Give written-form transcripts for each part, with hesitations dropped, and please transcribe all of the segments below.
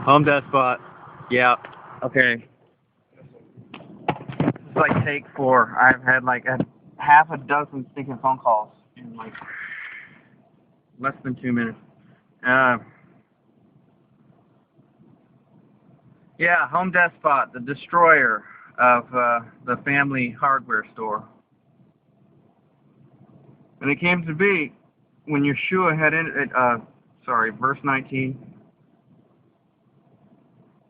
Home Despot. Yeah. Okay. This is like take 4. I've had like half a dozen stinking phone calls in like less than 2 minutes. Yeah, Home Despot, the destroyer of the family hardware store. And it came to be when Yeshua had verse 19.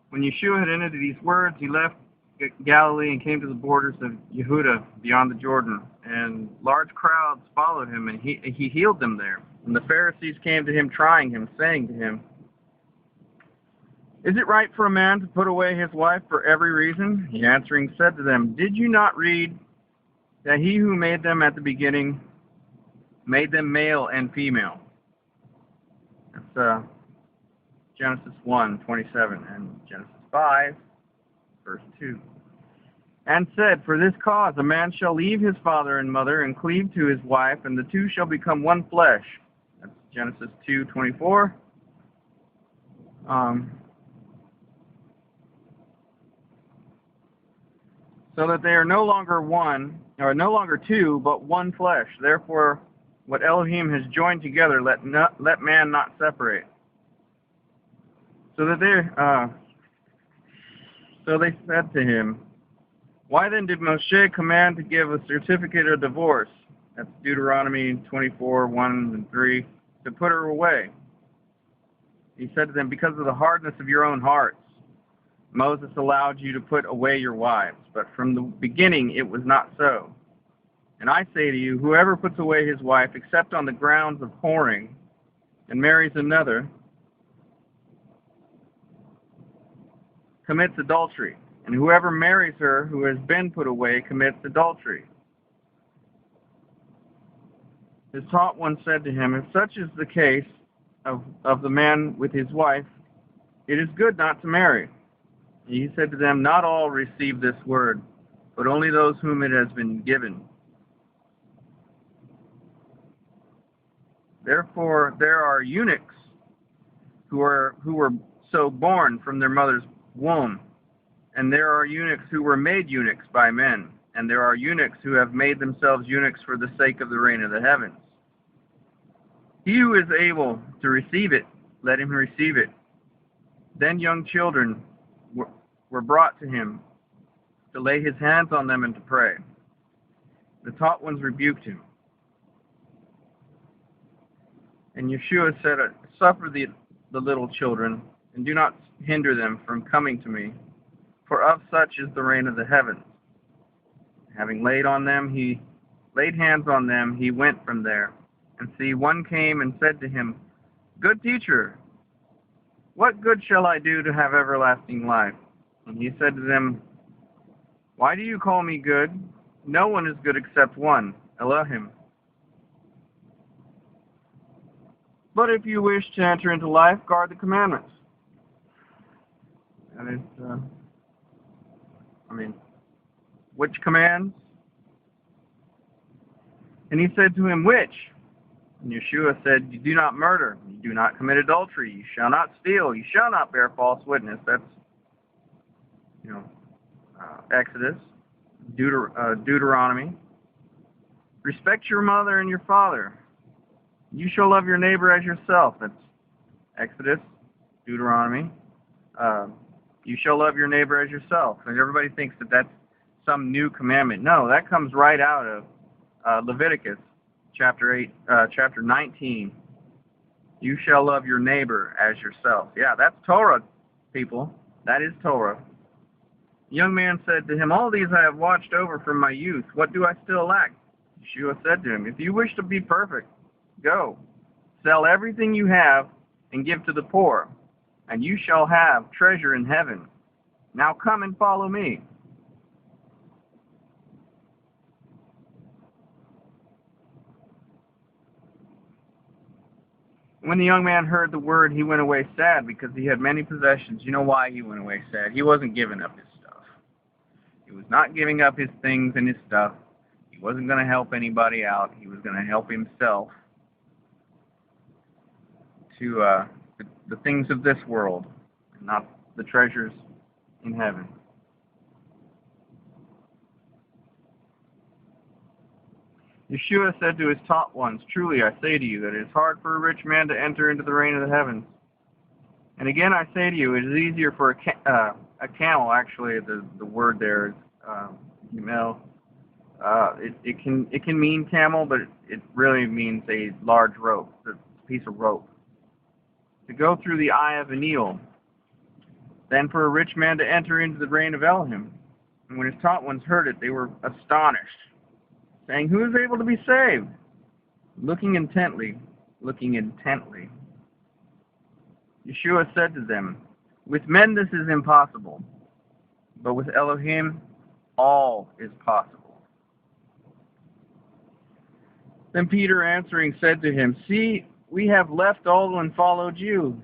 When Yeshua had ended these words, he left Galilee and came to the borders of Yehuda beyond the Jordan, and large crowds followed him, and he healed them there. And the Pharisees came to him, trying him, saying to him, "Is it right for a man to put away his wife for every reason?" He answering said to them, "Did you not read that he who made them at the beginning made them male and female?" That's Genesis 1:27 and Genesis 5, verse 2. And said, "For this cause a man shall leave his father and mother and cleave to his wife, and the two shall become one flesh." That's Genesis 2:24. So that they are no longer one, or no longer two, but one flesh. Therefore, what Elohim has joined together, let man not separate. So they said to him, "Why then did Moshe command to give a certificate of divorce?" That's Deuteronomy 24:1-3, to put her away. He said to them, "Because of the hardness of your own hearts, Moses allowed you to put away your wives, but from the beginning it was not so. And I say to you, whoever puts away his wife, except on the grounds of whoring, and marries another, commits adultery. And whoever marries her who has been put away commits adultery." His taught one said to him, "If such is the case of the man with his wife, it is good not to marry." He said to them, "Not all receive this word, but only those whom it has been given. Therefore there are eunuchs who were so born from their mother's womb, and there are eunuchs who were made eunuchs by men, and there are eunuchs who have made themselves eunuchs for the sake of the reign of the heavens. He who is able to receive it, let him receive it." Then young children were brought to him to lay his hands on them and to pray. The taught ones rebuked him. And Yeshua said, "Suffer the little children, and do not hinder them from coming to me, for of such is the reign of the heavens." Having laid hands on them, he went from there. And see, one came and said to him, "Good teacher, what good shall I do to have everlasting life?" And he said to them, "Why do you call me good? No one is good except one, Elohim. But if you wish to enter into life, guard the commandments." That is, which commands? And he said to him, "Which?" And Yeshua said, "You do not murder, you do not commit adultery, you shall not steal, you shall not bear false witness." That's, Exodus, Deuteronomy. "Respect your mother and your father. You shall love your neighbor as yourself." That's Exodus, Deuteronomy. You shall love your neighbor as yourself. And everybody thinks that that's some new commandment. No, that comes right out of Leviticus chapter 19. You shall love your neighbor as yourself. Yeah, that's Torah, people. That is Torah. The young man said to him, "All these I have watched over from my youth. What do I still lack?" Yeshua said to him, "If you wish to be perfect, go, sell everything you have and give to the poor, and you shall have treasure in heaven. Now come and follow me." When the young man heard the word, he went away sad, because he had many possessions. You know why he went away sad? He wasn't giving up his stuff. He was not giving up his things and his stuff. He wasn't going to help anybody out. He was going to help himself to the things of this world, and not the treasures in heaven. Yeshua said to his taught ones, "Truly I say to you that it is hard for a rich man to enter into the reign of the heavens. And again I say to you, it is easier for a camel," actually the word there is camel. It can mean camel, but it really means a large rope, a piece of rope, to go through the eye of a needle, than for a rich man to enter into the reign of Elohim. And when his taught ones heard it, they were astonished, saying, "Who is able to be saved?" Looking intently, Yeshua said to them, "With men this is impossible, but with Elohim all is possible." Then Peter answering said to him, "See, we have left all and followed you.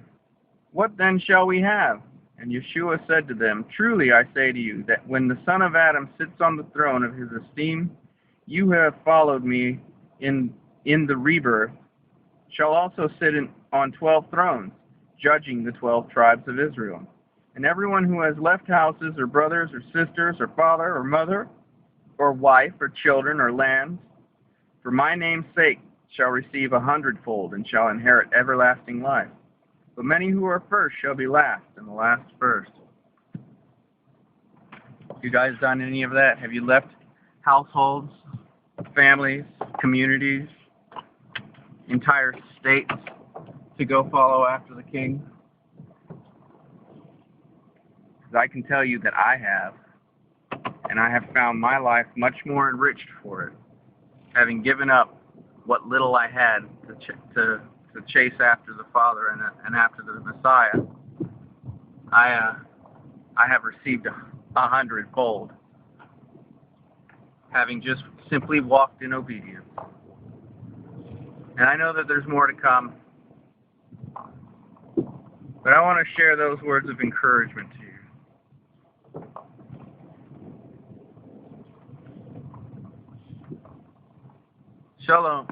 What then shall we have?" And Yeshua said to them, "Truly I say to you, that when the Son of Adam sits on the throne of his esteem, you who have followed me in the rebirth shall also sit on 12 thrones, judging the 12 tribes of Israel. And everyone who has left houses, or brothers, or sisters, or father, or mother, or wife, or children, or lands, for my name's sake, shall receive 100-fold, and shall inherit everlasting life. But many who are first shall be last, and the last first." Have you guys done any of that? Have you left households, families, communities, entire states to go follow after the King? Because I can tell you that I have, and I have found my life much more enriched for it, having given up what little I had to chase after the Father and after the Messiah. I have received 100-fold, having just simply walked in obedience. And I know that there's more to come, but I want to share those words of encouragement to you. Shalom.